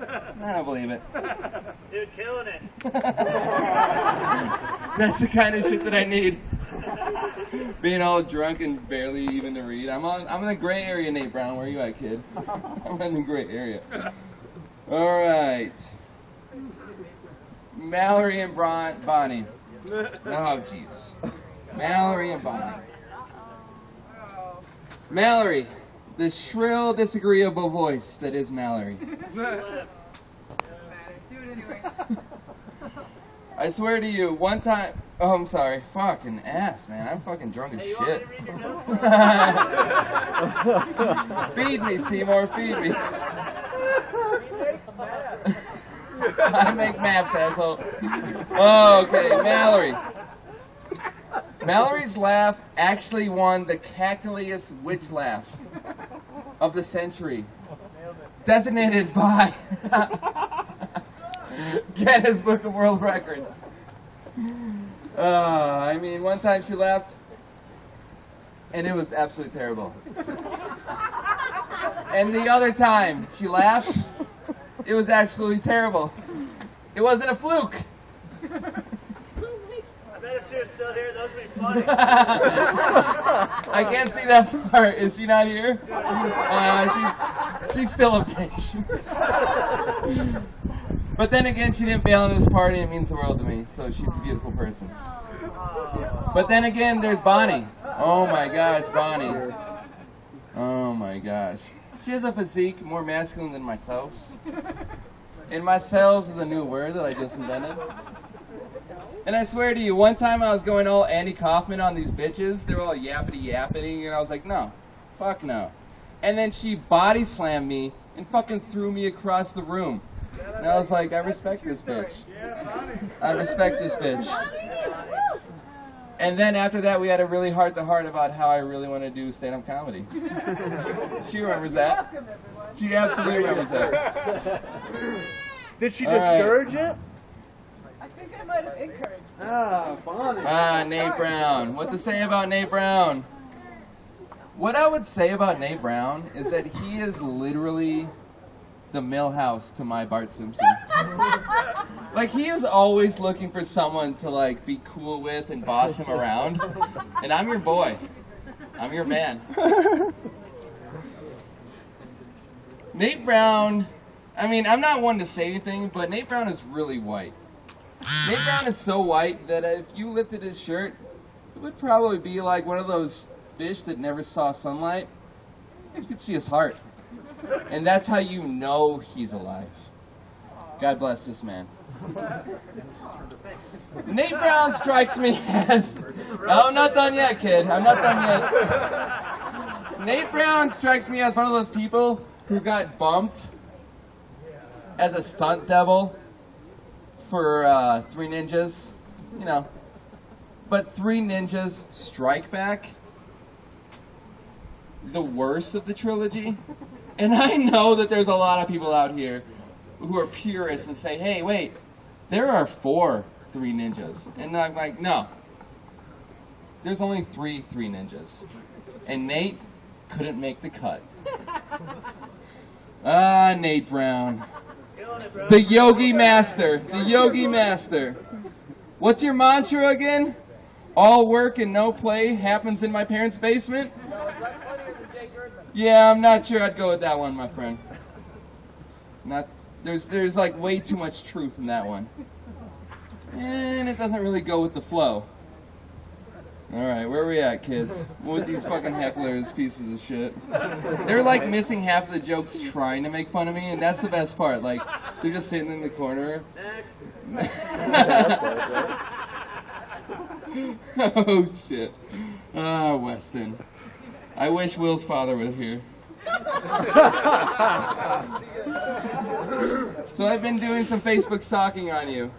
I don't believe it. Dude, killing it. That's the kind of shit that I need. Being all drunk and barely even to read. I'm in the gray area, Nate Brown. Where are you at, kid? I'm in the gray area. All right. Mallory and Bonnie. Oh, jeez. Mallory and Bonnie. Mallory, the shrill, disagreeable voice that is Mallory. Do it anyway. I swear to you, one time... Oh, I'm sorry. Fucking ass, man. I'm fucking drunk as shit. You want me to read your notes? Feed me, Seymour. Feed me. I make maps, asshole. Oh, okay. Mallory. Mallory's laugh actually won the cackliest witch laugh of the century. Designated by Guinness Book of World Records. I mean, one time she laughed, and it was absolutely terrible. And the other time she laughed, it was absolutely terrible. It wasn't a fluke. I bet if she was still here, those would be funny. I can't see that part. Is she not here? She's still a bitch. But then again, she didn't bail on this party, and it means the world to me. So she's a beautiful person. But then again, there's Bonnie. Oh my gosh, Bonnie. Oh my gosh. She has a physique more masculine than myself. And myself is a new word that I just invented. And I swear to you, one time I was going all Andy Kaufman on these bitches. They were all yappity, and I was like, no. Fuck no. And then she body slammed me and fucking threw me across the room. And I was like, I respect this bitch. I respect this bitch. And then after that, we had a really heart-to-heart about how I really want to do stand-up comedy. She remembers that. She absolutely remembers that. Did she discourage it? I think I might have encouraged. Nate Brown. What to say about Nate Brown? What I would say about Nate Brown is that he is literally the Millhouse to my Bart Simpson. Like, he is always looking for someone to, like, be cool with and boss him around. And I'm your boy. I'm your man. Nate Brown, I mean, I'm not one to say anything, but Nate Brown is really white. Nate Brown is so white that if you lifted his shirt, it would probably be like one of those fish that never saw sunlight. You could see his heart. And that's how you know he's alive. God bless this man. Nate Brown strikes me as... No, I'm not done yet, kid. I'm not done yet. Nate Brown strikes me as one of those people who got bumped as a stunt double for Three Ninjas. You know. But Three Ninjas Strike Back, the worst of the trilogy. And I know that there's a lot of people out here who are purists and say, hey, wait, there are 4 Three Ninjas. And I'm like, no. There's only 3 Three Ninjas. And Nate couldn't make the cut. Nate Brown. The Yogi Master. The Yogi Master. What's your mantra again? All work and no play happens in my parents' basement? Yeah, I'm not sure I'd go with that one, my friend. There's like way too much truth in that one. And it doesn't really go with the flow. Alright, where are we at, kids? With these fucking hecklers, pieces of shit. They're like missing half of the jokes trying to make fun of me, and that's the best part. Like, they're just sitting in the corner. Oh, shit. Weston. I wish Will's father was here. So I've been doing some Facebook stalking on you.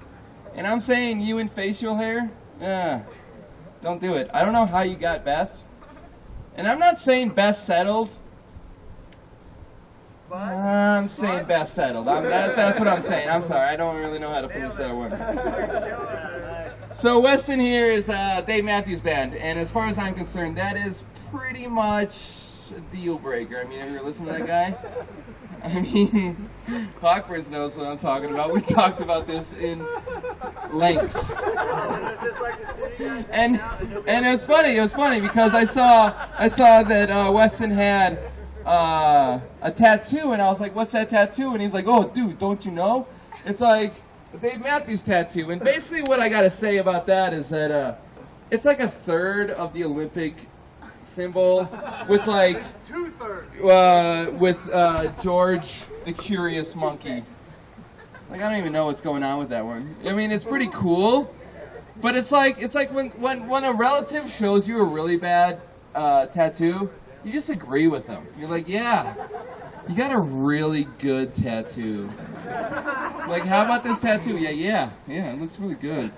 And I'm saying you and facial hair? Don't do it. I don't know how you got Beth. And I'm not saying Beth settled. I'm saying Beth settled. That's what I'm saying. I'm sorry. I don't really know how to finish that one. So Weston here is Dave Matthews Band. And as far as I'm concerned, that is pretty much a deal breaker. I mean, have you ever listened to that guy? I mean, Clockworks knows what I'm talking about. We talked about this in length. And it was funny. It was funny because I saw that Weston had a tattoo, and I was like, "What's that tattoo?" And he's like, "Oh, dude, don't you know? It's like Dave Matthews tattoo." And basically, what I got to say about that is that it's like a third of the Olympic symbol with like 2/3 with George the Curious Monkey. Like, I don't even know what's going on with that one. I mean, it's pretty cool, but it's like when a relative shows you a really bad tattoo, you just agree with them. You're like, yeah, you got a really good tattoo. Like, how about this tattoo? Yeah, it looks really good.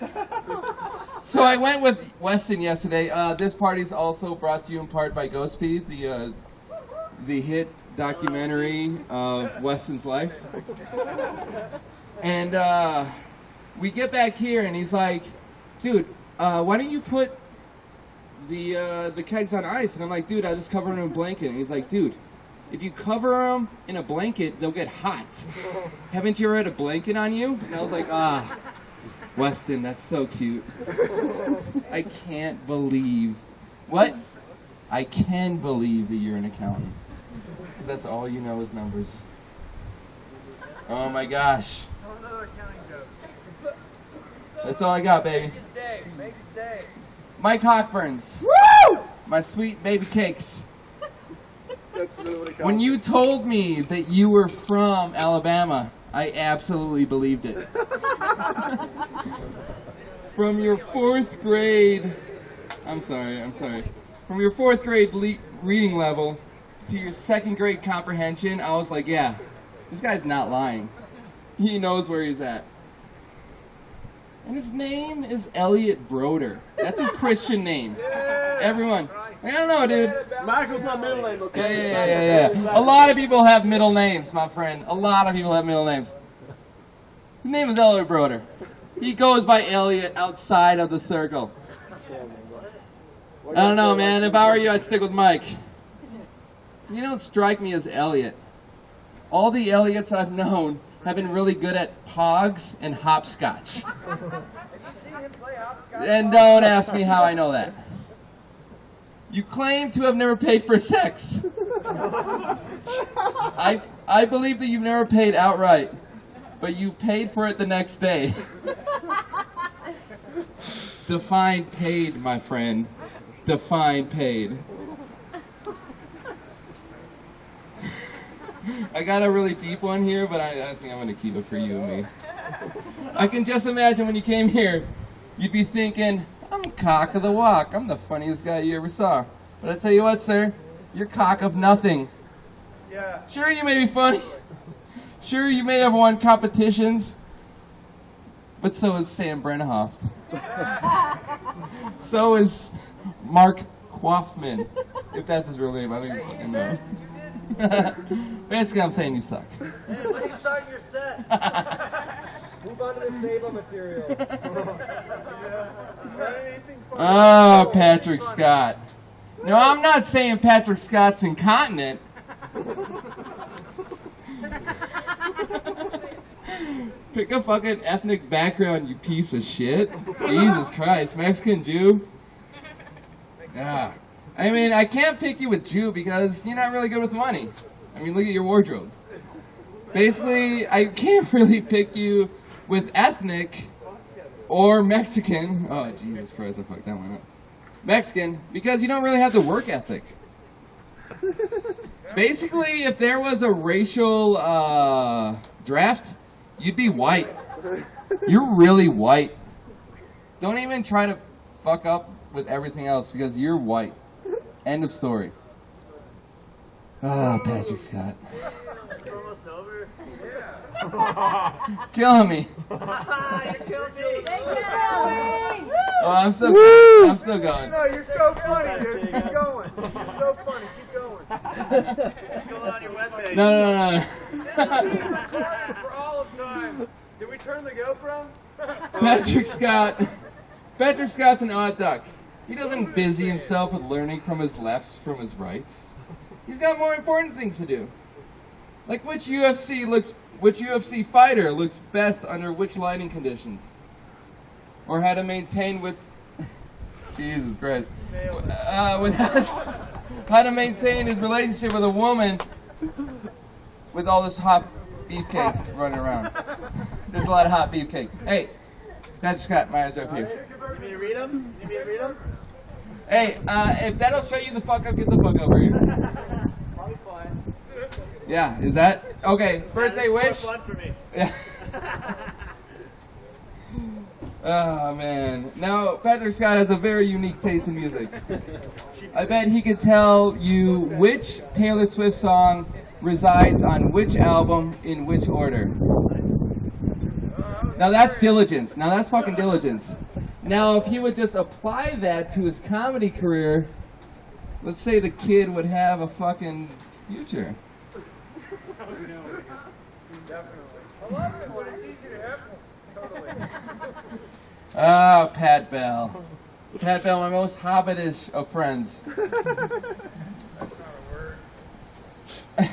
So I went with Weston yesterday. This party's also brought to you in part by Ghostspeed, the hit documentary of Weston's life. And we get back here, and he's like, "Dude, why don't you put the kegs on ice?" And I'm like, "Dude, I'll just cover them in a blanket." And he's like, "Dude, if you cover them in a blanket, they'll get hot. Haven't you ever had a blanket on you?" And I was like, Weston, that's so cute. I can't believe... What? I can believe that you're an accountant. Because that's all you know is numbers. Oh my gosh. That's all I got, baby. Mike Hockburns. Woo! My sweet baby cakes. When you told me that you were from Alabama, I absolutely believed it. From your 4th grade, I'm sorry. From your 4th grade reading level to your 2nd grade comprehension, I was like, yeah, this guy's not lying. He knows where he's at. And his name is Elliot Broder. That's his Christian name. Everyone. I don't know, dude. Michael's my middle name, okay? Yeah. A lot of people have middle names, my friend. A lot of people have middle names. His name is Elliot Broder. He goes by Elliot outside of the circle. I don't know, man. If I were you, I'd stick with Mike. You don't strike me as Elliot. All the Elliots I've known have been really good at pogs and hopscotch. And don't ask me how I know that. You claim to have never paid for sex. I believe that you've never paid outright, but you paid for it the next day. Define paid, my friend. Define paid. I got a really deep one here, but I think I'm going to keep it for you and me. I can just imagine when you came here, you'd be thinking, I'm cock of the walk. I'm the funniest guy you ever saw. But I tell you what, sir, you're cock of nothing. Yeah. Sure, you may be funny. Sure, you may have won competitions. But so is Sam Brenhoft. So is Mark Quaffman. If that's his real name, I don't even fucking know. Basically, I'm saying you suck. Hey, when are you starting your set? Move on to the Sable material. Oh, Patrick Scott. No, I'm not saying Patrick Scott's incontinent. Pick a fucking ethnic background, you piece of shit. Jesus Christ. Mexican, Jew? Yeah. I mean, I can't pick you with Jew because you're not really good with money. I mean, look at your wardrobe. Basically, I can't really pick you with ethnic or Mexican. Oh, Jesus Christ, I fucked that one up. Mexican, because you don't really have the work ethic. Basically, if there was a racial draft, you'd be white. You're really white. Don't even try to fuck up with everything else because you're white. End of story. Ah, Patrick Scott. It's almost over. Killing me. You killed me. Oh, I'm still going. No, you're so funny, dude. Keep going. You're so funny. Keep going. It's going on your webpage. No. For all of time. Did we turn the GoPro? Patrick Scott's an odd duck. He doesn't busy himself with learning from his lefts from his rights. He's got more important things to do. Like which UFC fighter looks best under which lighting conditions? Or how to maintain with Jesus Christ. How to maintain his relationship with a woman with all this hot beefcake running around. There's a lot of hot beefcake. Hey, Patrick Scott, my eyes are up here. You need me to read them? You need me to read them? Hey, if that'll shut you the fuck up, get the fuck over here. Probably fine. Yeah, is that? Okay, birthday Yeah, wish? this is more fun for me. Yeah. Oh, man. Now, Patrick Scott has a very unique taste in music. I bet he could tell you which Taylor Swift song resides on which album in which order. Now that's diligence. Now that's fucking diligence. Now if he would just apply that to his comedy career, let's say the kid would have a fucking future. Ah, Pat Bell. Pat Bell, my most hobbitish of friends. I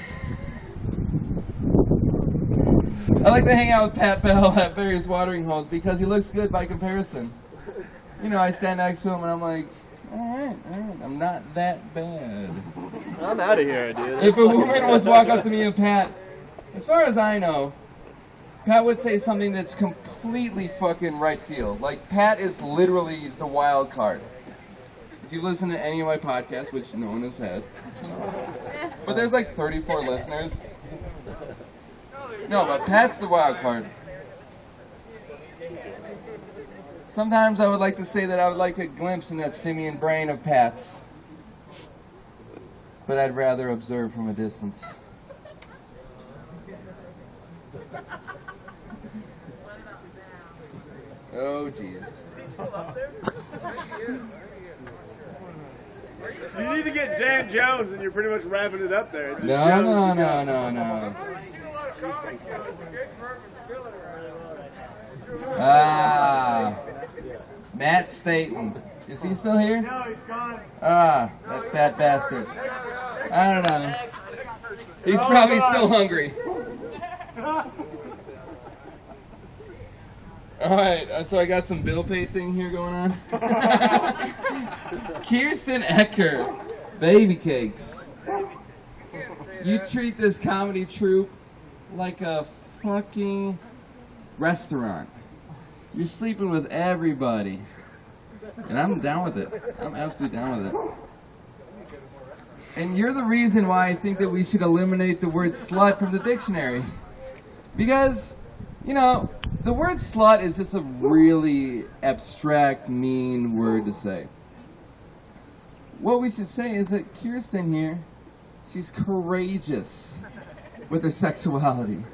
like to hang out with Pat Bell at various watering holes because he looks good by comparison. You know, I stand next to him and I'm like, alright, I'm not that bad. I'm out of here, dude. If a woman was to walk up to me and Pat, as far as I know, Pat would say something that's completely fucking right field. Like, Pat is literally the wild card. If you listen to any of my podcasts, which no one has had, but there's like 34 listeners. No, but Pat's the wild card. Sometimes I would like to say that I would like a glimpse in that simian brain of Pat's. But I'd rather observe from a distance. Oh, jeez. You need to get Dan Jones, and you're pretty much wrapping it up there. It's just No. Ah, Matt Staten. Is he still here? No, he's gone. Ah, that fat bastard. I don't know. He's probably still hungry. Alright, so I got some bill pay thing here going on. Kirsten Ecker, baby cakes. You treat this comedy troupe like a fucking restaurant. You're sleeping with everybody. And I'm down with it. I'm absolutely down with it. And you're the reason why I think that we should eliminate the word slut from the dictionary. Because, you know, the word slut is just a really abstract, mean word to say. What we should say is that Kirsten here, she's courageous with her sexuality.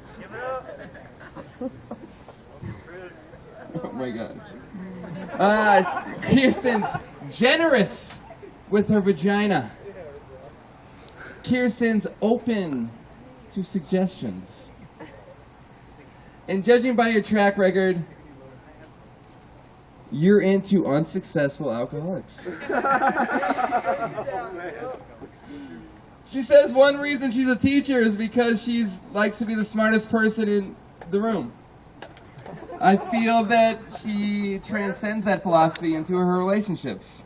Oh my gosh. Kirsten's generous with her vagina. Kirsten's open to suggestions. And judging by your track record, you're into unsuccessful alcoholics. She says one reason she's a teacher is because she likes to be the smartest person in the room. I feel that she transcends that philosophy into her relationships.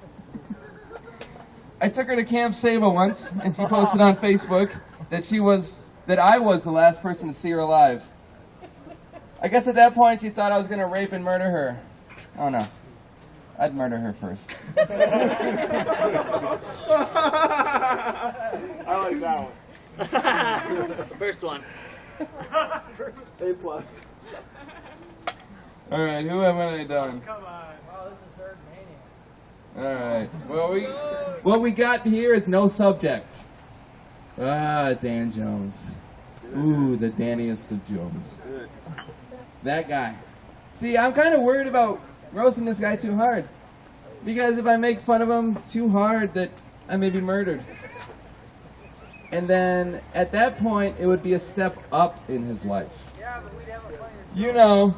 I took her to Camp Saba once, and she posted on Facebook that I was the last person to see her alive. I guess at that point she thought I was going to rape and murder her. Oh no. I'd murder her first. I like that one. First one. A plus. Alright, who have I done? Come on. Oh, this is Erdman. Alright. Well, what we got here is no subject. Ah, Dan Jones. Ooh, the Danniest of Jones. That guy. See, I'm kind of worried about roasting this guy too hard. Because if I make fun of him too hard, that I may be murdered. And then, at that point, it would be a step up in his life. Yeah, but we'd have a funny. You know.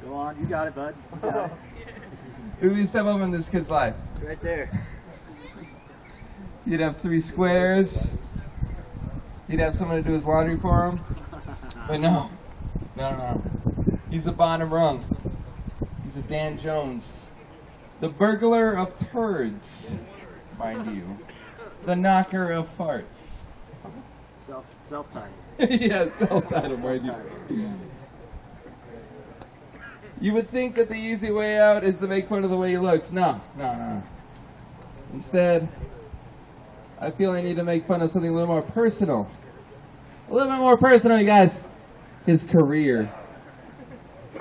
Go on, you got it, bud. You got it. It would be a step up in this kid's life. Right there. You'd have 3 squares, he'd have someone to do his laundry for him. But no. He's a bottom rung. He's a Dan Jones. The burglar of turds, mind you. The knocker of farts. Self-titled. Yeah, self-titled, mind you. You would think that the easy way out is to make fun of the way he looks. No. Instead, I feel I need to make fun of something a little more personal. A little bit more personal, you guys. His career.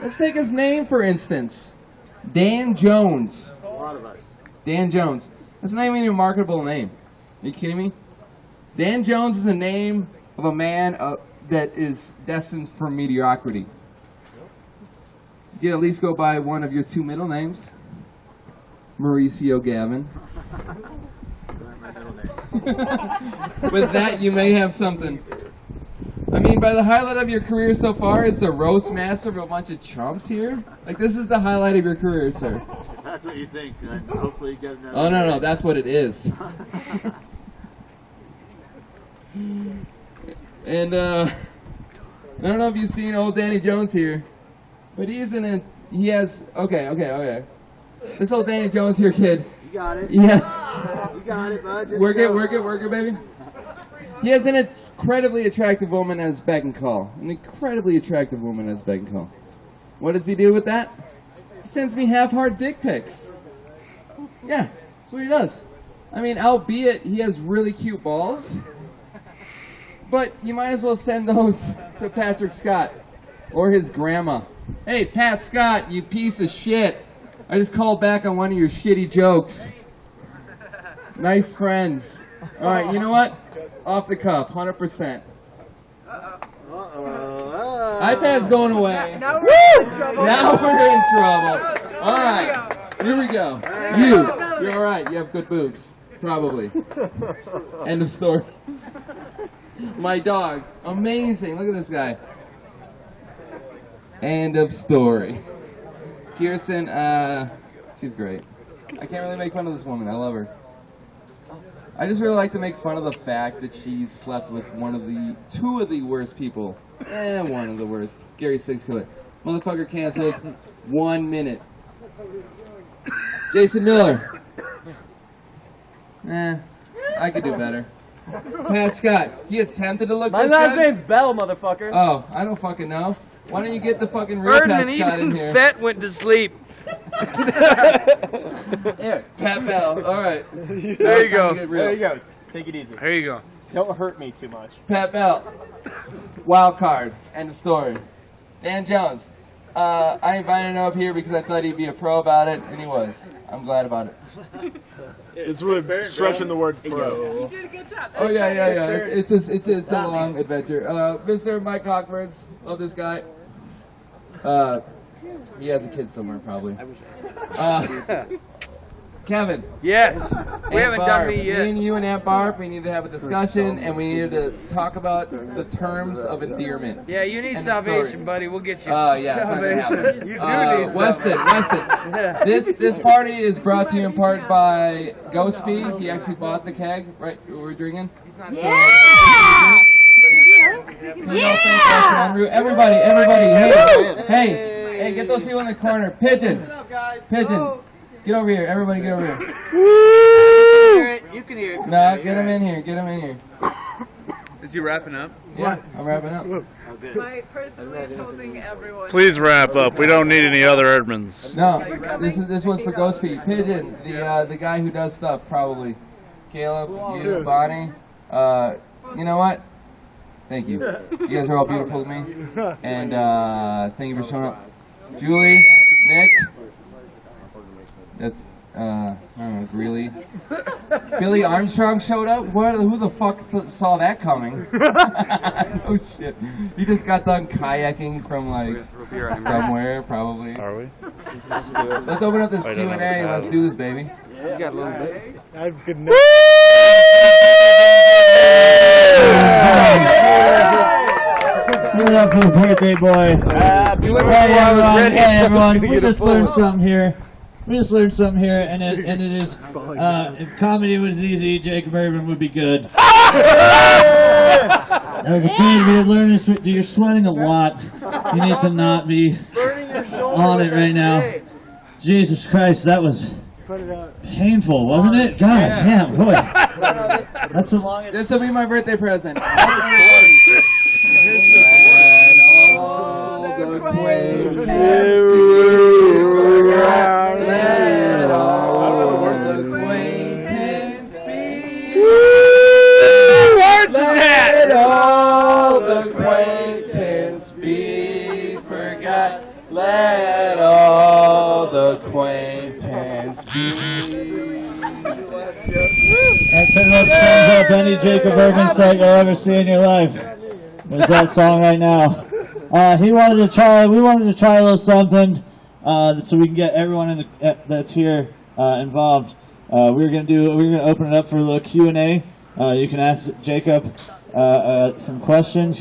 Let's take his name, for instance. Dan Jones. A lot of us. Dan Jones. That's not even a marketable name. Are you kidding me? Dan Jones is the name of a man that is destined for mediocrity. You can at least go by one of your two middle names. Mauricio Gavin. My middle name. With that, you may have something. I mean, by the highlight of your career so far is the roast master of a bunch of chumps here. Like, this is the highlight of your career, sir. That's what you think. And hopefully you get another. Oh, no, that's what it is. And, I don't know if you've seen old Danny Jones here, but he has, okay. This old Danny Jones here, kid. You got it. Yeah. You got it, bud. Just Work go. it, baby. He has an incredibly attractive woman as beck and call. An incredibly attractive woman as beck and call. What does he do with that? He sends me half-hard dick pics. Yeah, that's what he does. I mean, albeit he has really cute balls, but you might as well send those to Patrick Scott or his grandma. Hey, Pat Scott, you piece of shit. I just called back on one of your shitty jokes. Nice friends. All right, you know what? Off the cuff, 100%. iPad's going away. Now we're in trouble. Now we're in trouble. All right, here we go. You're all right. You have good boobs, probably. End of story. My dog, amazing. Look at this guy. End of story. Kirsten, she's great. I can't really make fun of this woman. I love her. I just really like to make fun of the fact that she slept with two of the worst people. One of the worst. Gary Six Killer. Motherfucker canceled. 1 minute. Jason Miller. I could do better. Pat Scott. He attempted to look My this last good. name's Bell, motherfucker. Oh, I don't fucking know. Why don't you get the fucking real Pat Erdman, Scott in even here? Fett went to sleep. Here, Pat Bell. All right. There you go. There you go. Take it easy. There you go. Don't hurt me too much. Pat Bell. Wild card. End of story. Dan Jones. I invited him up here because I thought he'd be a pro about it, and he was. I'm glad about it. It's really stretching the word pro. You did a good job. Oh yeah. It's a long adventure. Mr. Mike Hockburns. Love this guy. He has a kid somewhere probably. Kevin. Yes. We haven't done me Me yet. and you and Aunt Barb, we need to have a discussion, and we need to talk about the terms of endearment. Yeah, you need End of salvation, story. buddy. We'll get you. Oh yeah, it's not gonna happen. You do need Weston. This party is brought to you in part by Ghost P. He actually bought the keg, right? We're drinking. Yeah! Everybody, hey, get those people in the corner. Pigeon, get over here. Everybody, get over here. You can hear it. No, get him in here. Is he wrapping up? Yeah, I'm wrapping up. My personally insulting everyone. Please wrap up. We don't need any other Erdmans. No, this one's for Ghost P. Pigeon, the guy who does stuff, probably. Caleb, you, Bonnie. You know what? Thank you. You guys are all beautiful to me. And thank you for showing up. Julie, Nick. That's, I don't know, Greeley. Billy Armstrong showed up? Who the fuck saw that coming? Oh shit. You just got done kayaking from like somewhere, probably. Are we? Let's open up this Q&A and let's do this, baby. You got a little bit. I've good Give it up for the birthday boy. Hey everyone, we just learned something here. And it is, if comedy was easy, Jacob Erdman would be good. That was good. We had learned this. You're sweating a lot. You need to not be on it right now. Jesus Christ, that was painful, wasn't it? God damn, boy. That's the longest. This will be my birthday present. Let all the acquaintances be forgot. Let all the acquaintance be. Let all the acquaintance be forgot. Let all the acquaintance be. That pretty much sums up any Jacob Erdman song you'll ever see in your life. There's that song right now. We wanted to try a little something so we can get everyone in the that's here involved. We're gonna open it up for a little Q&A. You can ask Jacob some questions.